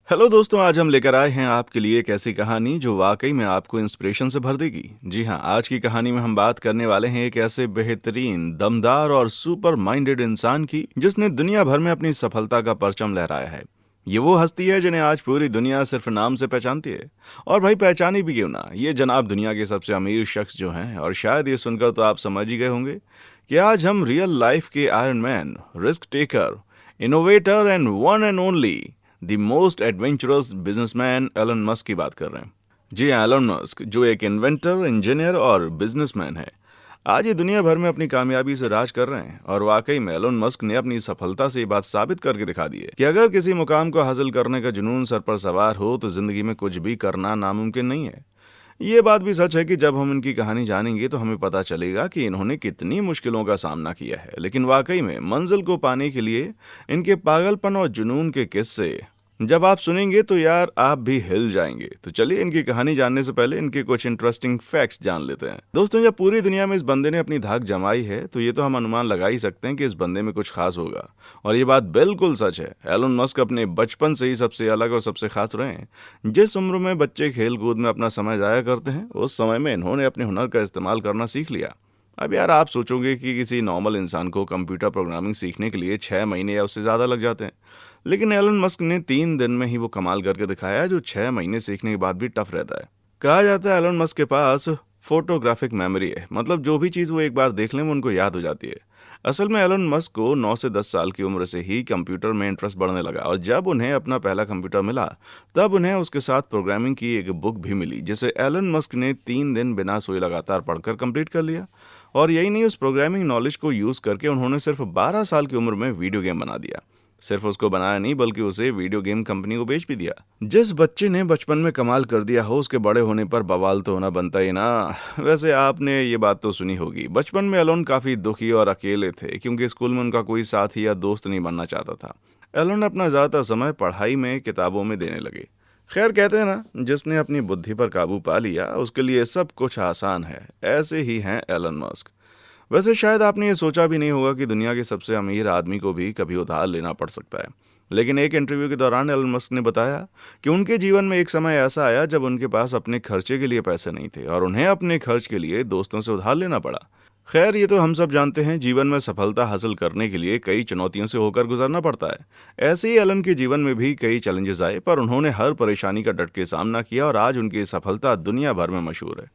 Hello दोस्तों, आज हम लेकर आए हैं आपके लिए एक ऐसी कहानी जो वाकई में आपको इंस्पिरेशन से भर देगी। जी हाँ, आज की कहानी में हम बात करने वाले हैं एक ऐसे बेहतरीन, दमदार और सुपर माइंडेड इंसान की जिसने दुनिया भर में अपनी सफलता का परचम लहराया है। ये वो हस्ती है जिन्हें आज पूरी दुनिया सिर्फ नाम से पहचानती है। और भाई पहचानी भी क्यों ना, ये जनाब दुनिया के सबसे अमीर शख्स जो हैं। और शायद ये सुनकर तो आप समझ ही गए होंगे कि आज हम रियल लाइफ के iron man, risk taker, innovator and one and only the most adventurous businessman Elon Musk की बात कर रहे हैं। जी हाँ, एलन मस्क जो एक इन्वेंटर, इंजीनियर और बिजनेसमैन है। आज ये दुनिया भर में अपनी कामयाबी से राज कर रहे हैं। और वाकई में एलन मस्क ने अपनी सफलता से ये बात साबित करके दिखा दी है कि अगर किसी मुकाम को हासिल करने का जुनून सर पर सवार हो तो जिंदगी में कुछ भी करना नामुमकिन नहीं है। ये बात भी सच है कि जब हम इनकी कहानी जानेंगे तो हमें पता चलेगा कि इन्होंने कितनी मुश्किलों का सामना किया है, लेकिन वाकई में मंजिल को पाने के लिए इनके पागलपन और जुनून के किस्से जब आप सुनेंगे तो यार आप भी हिल जाएंगे। तो चलिए इनकी कहानी जानने से पहले इनके कुछ इंटरेस्टिंग फैक्ट्स जान लेते हैं। दोस्तों, जब पूरी दुनिया में इस बंदे ने अपनी धाक जमाई है तो ये तो हम अनुमान लगा ही सकते हैं कि इस बंदे में कुछ खास होगा। और ये बात बिल्कुल सच है। एलन मस्क अपने बचपन से ही सबसे अलग और सबसे खास रहे हैं। जिस उम्र में बच्चे खेल कूद में अपना समय जाया करते हैं, उस समय में इन्होंने अपने हुनर का इस्तेमाल करना सीख लिया। अब यार आप सोचोगे कि किसी नॉर्मल इंसान को कंप्यूटर प्रोग्रामिंग सीखने के लिए 6 महीने या उससे ज़्यादा लग जाते हैं, लेकिन एलन मस्क ने 3 दिन में ही वो कमाल करके दिखाया जो 6 महीने सीखने के बाद भी टफ रहता है। कहा जाता है एलन मस्क के पास फोटोग्राफिक मेमोरी है, मतलब जो भी चीज़ वो एक बार देख लें वो उनको याद हो जाती है। असल में एलन मस्क को 9 से 10 साल की उम्र से ही कंप्यूटर में इंटरेस्ट बढ़ने लगा और जब उन्हें अपना पहला कंप्यूटर मिला तब उन्हें उसके साथ प्रोग्रामिंग की एक बुक भी मिली जिसे एलन मस्क ने 3 दिन बिना सोए लगातार पढ़कर कंप्लीट कर लिया। और यही नहीं, उस प्रोग्रामिंग नॉलेज को यूज़ करके उन्होंने सिर्फ 12 साल की उम्र में वीडियो गेम बना दिया। सिर्फ उसको बनाया नहीं बल्कि उसे वीडियो गेम कंपनी को बेच भी दिया। जिस बच्चे ने बचपन में कमाल कर दिया हो उसके बड़े होने पर बवाल तो होना बनता ही ना। वैसे आपने ये बात तो सुनी होगी, बचपन में एलोन काफ़ी दुखी और अकेले थे क्योंकि स्कूल में उनका कोई साथी या दोस्त नहीं बनना चाहता था। एलोन अपना ज़्यादातर समय पढ़ाई में, किताबों में देने लगे। खैर कहते हैं ना, जिसने अपनी बुद्धि पर काबू पा लिया उसके लिए सब कुछ आसान है। ऐसे ही हैं एलन मस्क। वैसे शायद आपने ये सोचा भी नहीं होगा कि दुनिया के सबसे अमीर आदमी को भी कभी उधार लेना पड़ सकता है। लेकिन एक इंटरव्यू के दौरान एलन मस्क ने बताया कि उनके जीवन में एक समय ऐसा आया जब उनके पास अपने खर्चे के लिए पैसे नहीं थे और उन्हें अपने खर्च के लिए दोस्तों से उधार लेना पड़ा। खैर ये तो हम सब जानते हैं, जीवन में सफलता हासिल करने के लिए कई चुनौतियों से होकर गुजरना पड़ता है। ऐसे ही एलन के जीवन में भी कई चैलेंजेस आए पर उन्होंने हर परेशानी का डट के सामना किया और आज उनकी सफलता दुनिया भर में मशहूर है।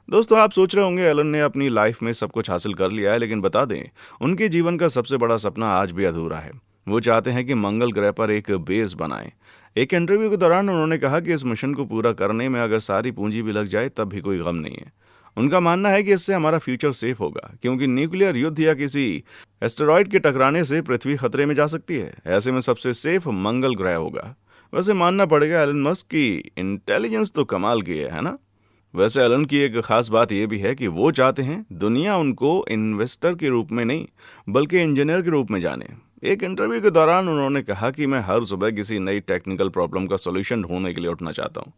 दोस्तों, आप सोच रहे होंगे एलन ने अपनी लाइफ में सब कुछ हासिल कर लिया है, लेकिन बता दें उनके जीवन का सबसे बड़ा सपना आज भी अधूरा है। वो चाहते हैं कि मंगल ग्रह पर एक बेस बनाएं। एक इंटरव्यू के दौरान उन्होंने कहा कि इस मिशन को पूरा करने में अगर सारी पूंजी भी लग जाए तब भी कोई गम नहीं है। उनका मानना है कि इससे हमारा फ्यूचर सेफ होगा क्योंकि न्यूक्लियर युद्ध या किसी एस्टेरॉयड के टकराने से पृथ्वी खतरे में जा सकती है। ऐसे में सबसे सेफ मंगल ग्रह होगा। वैसे मानना पड़ेगा एलन मस्क की इंटेलिजेंस तो कमाल की है ना। वैसे एलन की एक खास बात यह भी है कि वो चाहते हैं दुनिया उनको इन्वेस्टर के रूप में नहीं बल्कि इंजीनियर के रूप में जाने। एक इंटरव्यू के दौरान उन्होंने कहा कि मैं हर सुबह किसी नई टेक्निकल प्रॉब्लम का सॉल्यूशन ढूंढने के लिए उठना चाहता हूँ।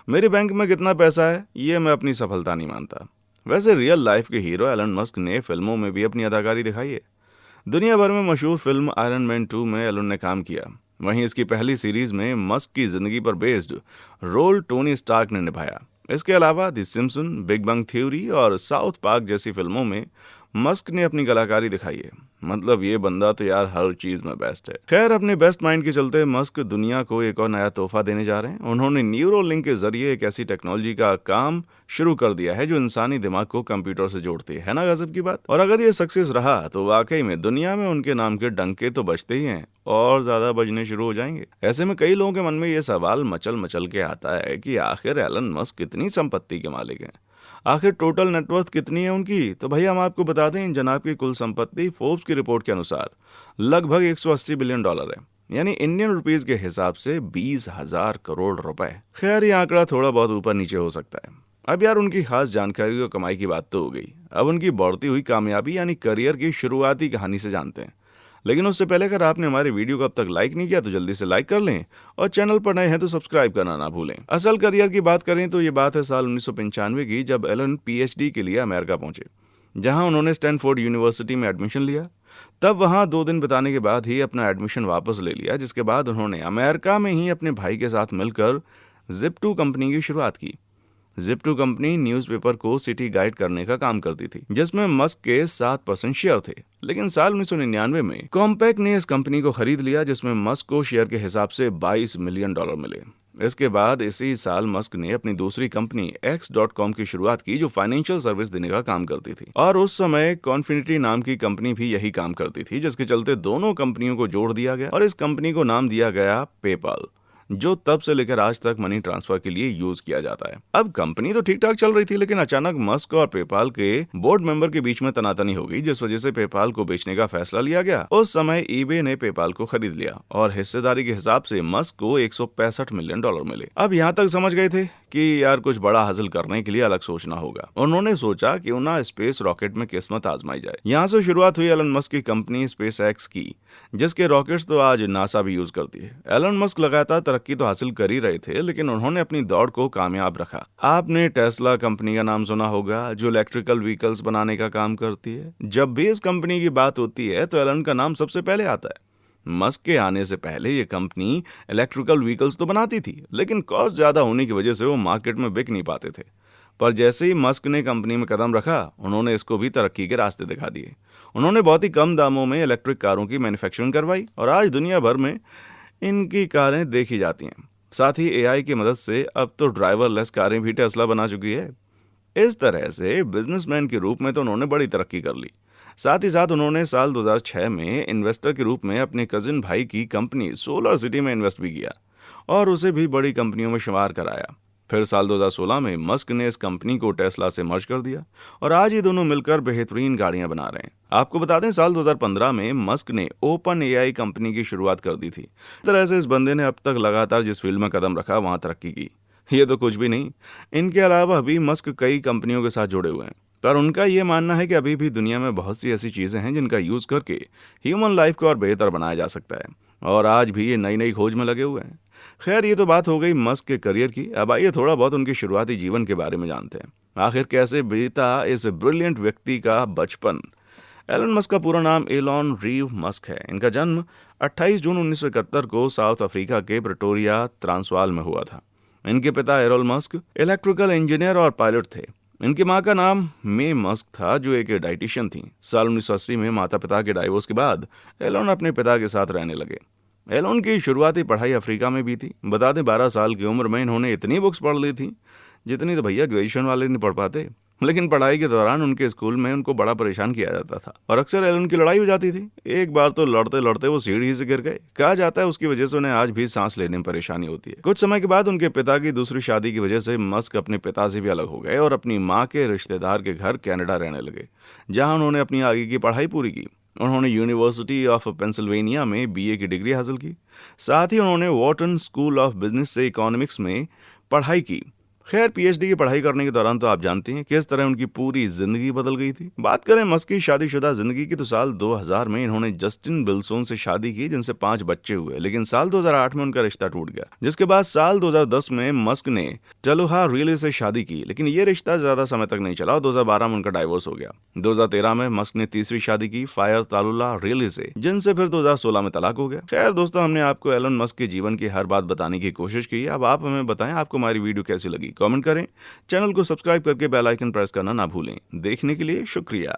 मेरे बैंक में कितना पैसा है ये मैं अपनी सफलता नहीं मानता। वैसे रियल लाइफ के हीरो एलन मस्क ने फिल्मों में भी अपनी अदाकारी दिखाई है। दुनिया भर में मशहूर फिल्म आयरन मैन 2 में एलन ने काम किया। वहीं इसकी पहली सीरीज में मस्क की जिंदगी पर बेस्ड रोल टोनी स्टार्क ने निभाया। इसके अलावा the Simpson, big bang theory और साउथ पार्क जैसी फिल्मों में मस्क ने अपनी कलाकारी दिखाई है। मतलब ये बंदा तो यार हर चीज में बेस्ट है। खैर अपने बेस्ट माइंड के चलते मस्क दुनिया को एक और नया तोहफा देने जा रहे हैं। उन्होंने न्यूरो लिंक के जरिए एक ऐसी टेक्नोलॉजी का काम शुरू कर दिया है जो इंसानी दिमाग को कंप्यूटर से जोड़ती है ना गजब की बात। और अगर ये सक्सेस रहा तो वाकई में दुनिया में उनके नाम के डंके तो बजते ही हैं और ज्यादा बजने शुरू हो जाएंगे। ऐसे में कई लोगों के मन में ये सवाल मचल मचल के आता है कि आखिर एलन मस्क कितनी संपत्ति के मालिक हैं, आखिर टोटल नेटवर्थ कितनी है उनकी। तो भाई हम आपको बता दें, इन जनाब की कुल संपत्ति फोर्ब्स की रिपोर्ट के अनुसार लगभग 180 बिलियन डॉलर है, यानी इंडियन रुपीस के हिसाब से 20,000 करोड़ रुपए। खैर ये आंकड़ा थोड़ा बहुत ऊपर नीचे हो सकता है। अब यार उनकी खास जानकारी और कमाई की बात तो हो गई, अब उनकी बढ़ती हुई कामयाबी यानी करियर की शुरुआती कहानी से जानते हैं। लेकिन उससे पहले अगर आपने हमारे वीडियो को अब तक लाइक नहीं किया तो जल्दी से लाइक कर लें और चैनल पर नए हैं तो सब्सक्राइब करना ना भूलें। असल करियर की बात करें तो ये बात है साल 1995 की, जब एलन पीएचडी के लिए अमेरिका पहुंचे, जहां उन्होंने स्टैनफोर्ड यूनिवर्सिटी में एडमिशन लिया। तब वहां 2 दिन बिताने के बाद ही अपना एडमिशन वापस ले लिया, जिसके बाद उन्होंने अमेरिका में ही अपने भाई के साथ मिलकर जिप2 कंपनी की शुरुआत की। जिप2 कंपनी न्यूज़पेपर को सिटी गाइड करने का काम करती थी, जिसमें मस्क के 7% शेयर थे। लेकिन साल 1999 में कॉम्पैक्ट ने इस कंपनी को खरीद लिया, जिसमें मस्क को शेयर के हिसाब से $22 मिलियन मिले। इसके बाद इसी साल मस्क ने अपनी दूसरी कंपनी X.com की शुरुआत की, जो फाइनेंशियल सर्विस देने का काम करती थी। और उस समय कॉन्फिनिटी नाम की कंपनी भी यही काम करती थी, जिसके चलते दोनों कंपनियों को जोड़ दिया गया और इस कंपनी को नाम दिया गया पेपाल, जो तब से लेकर आज तक मनी ट्रांसफर के लिए यूज किया जाता है। अब कंपनी तो ठीक ठाक चल रही थी, लेकिन अचानक मस्क और पेपाल के बोर्ड मेंबर के बीच में तनातनी हो गई, जिस वजह से पेपाल को बेचने का फैसला लिया गया। उस समय ईबे ने पेपाल को खरीद लिया और हिस्सेदारी के हिसाब से मस्क को $165 मिलियन मिले। अब यहाँ तक समझ गए थे कि यार कुछ बड़ा हासिल करने के लिए अलग सोचना होगा। उन्होंने सोचा कि उन्हें स्पेस रॉकेट में किस्मत आजमाई जाए। यहाँ से शुरुआत हुई एलन मस्क की कंपनी स्पेस एक्स की, जिसके रॉकेट्स तो आज नासा भी यूज करती है। एलन मस्क लगातार तरक्की तो हासिल कर ही रहे थे, लेकिन उन्होंने अपनी दौड़ को कामयाब रखा। आपने टेस्ला कंपनी का नाम सुना होगा, जो इलेक्ट्रिकल व्हीकल्स बनाने का काम करती है। जब भी इस कंपनी की बात होती है तो एलन का नाम सबसे पहले आता है। मस्क के आने से पहले ये कंपनी इलेक्ट्रिकल व्हीकल्स तो बनाती थी, लेकिन कॉस्ट ज्यादा होने की वजह से वो मार्केट में बिक नहीं पाते थे। पर जैसे ही मस्क ने कंपनी में कदम रखा, उन्होंने इसको भी तरक्की के रास्ते दिखा दिए। उन्होंने बहुत ही कम दामों में इलेक्ट्रिक कारों की मैन्युफैक्चरिंग करवाई और आज दुनिया भर में इनकी कारें देखी जाती हैं। साथ ही एआई की मदद से अब तो ड्राइवरलेस कारें भी टेस्ला बना चुकी है। इस तरह से बिजनेसमैन के रूप में तो उन्होंने बड़ी तरक्की कर ली। साथ ही साथ उन्होंने साल 2006 में इन्वेस्टर के रूप में अपने कजिन भाई की कंपनी सोलर सिटी में इन्वेस्ट भी किया और उसे भी बड़ी कंपनियों में शुमार कराया। फिर साल 2016 में मस्क ने इस कंपनी को टेस्ला से मर्ज कर दिया और आज ये दोनों मिलकर बेहतरीन गाड़ियां बना रहे हैं। आपको बता दें, साल 2015 में मस्क ने ओपन एआई कंपनी की शुरुआत कर दी थी। इस तरह से इस बंदे ने अब तक लगातार जिस फील्ड में कदम रखा वहां तरक्की की। ये तो कुछ भी नहीं, इनके अलावा अभी मस्क कई कंपनियों के साथ जुड़े हुए हैं, पर उनका ये मानना है कि अभी भी दुनिया में बहुत सी ऐसी चीजें हैं जिनका यूज करके ह्यूमन लाइफ को और बेहतर बनाया जा सकता है, और आज भी ये नई नई खोज में लगे हुए हैं। खैर, ये तो बात हो गई मस्क के करियर की। अब आइए थोड़ा बहुत उनके शुरुआती जीवन के बारे में जानते हैं। आखिर कैसे बीता इस ब्रिलियंट व्यक्ति का बचपन। एलन मस्क का पूरा नाम एलॉन रीव मस्क है। इनका जन्म 28 जून 1971 को साउथ अफ्रीका के प्रिटोरिया, ट्रांसवाल में हुआ था। इनके पिता एरोल मस्क इलेक्ट्रिकल इंजीनियर और पायलट थे। इनकी मां का नाम मे मस्क था, जो एक डाइटिशियन थी। साल 1980 में माता पिता के डाइवोर्स के बाद एलोन अपने पिता के साथ रहने लगे। एलोन की शुरुआती पढ़ाई अफ्रीका में भी थी। बता दें, 12 साल की उम्र में इन्होंने इतनी बुक्स पढ़ ली थी जितनी तो भैया ग्रेजुएशन वाले नहीं पढ़ पाते। लेकिन पढ़ाई के दौरान उनके स्कूल में उनको बड़ा परेशान किया जाता था और अक्सर एलन की लड़ाई हो जाती थी। एक बार तो लड़ते लड़ते वो सीढ़ी से गिर गए। कहा जाता है उसकी वजह से उन्हें आज भी सांस लेने में परेशानी होती है। कुछ समय के बाद उनके पिता की दूसरी शादी की वजह से मस्क अपने पिता से भी अलग हो गए और अपनी माँ के रिश्तेदार के घर कनाडा रहने लगे, जहाँ उन्होंने अपनी आगे की पढ़ाई पूरी की। उन्होंने यूनिवर्सिटी ऑफ पेंसिल्वेनिया में बीए की डिग्री हासिल की। साथ ही उन्होंने वॉर्टन स्कूल ऑफ बिजनेस से इकोनॉमिक्स में पढ़ाई की। खैर, पीएचडी की पढ़ाई करने के दौरान तो आप जानते हैं किस तरह उनकी पूरी जिंदगी बदल गई थी। बात करें मस्क की शादीशुदा जिंदगी की, तो साल 2000 में इन्होंने जस्टिन बिल्सोन से शादी की, जिनसे 5 बच्चे हुए। लेकिन साल 2008 में उनका रिश्ता टूट गया, जिसके बाद साल 2010 में मस्क ने टलुहा रिले से शादी की, लेकिन ये रिश्ता ज्यादा समय तक नहीं चला और 2012 में उनका डाइवोर्स हो गया। 2013 में मस्क ने तीसरी शादी की फायर तालुला रिले से, जिनसे फिर 2016 में तलाक हो गया। खैर दोस्तों, हमने आपको एलन मस्क के जीवन की हर बात बताने की कोशिश की। अब आप हमें बताएं आपको हमारी वीडियो कैसी लगी। कमेंट करें, चैनल को सब्सक्राइब करके बेल आइकन प्रेस करना ना भूलें। देखने के लिए शुक्रिया।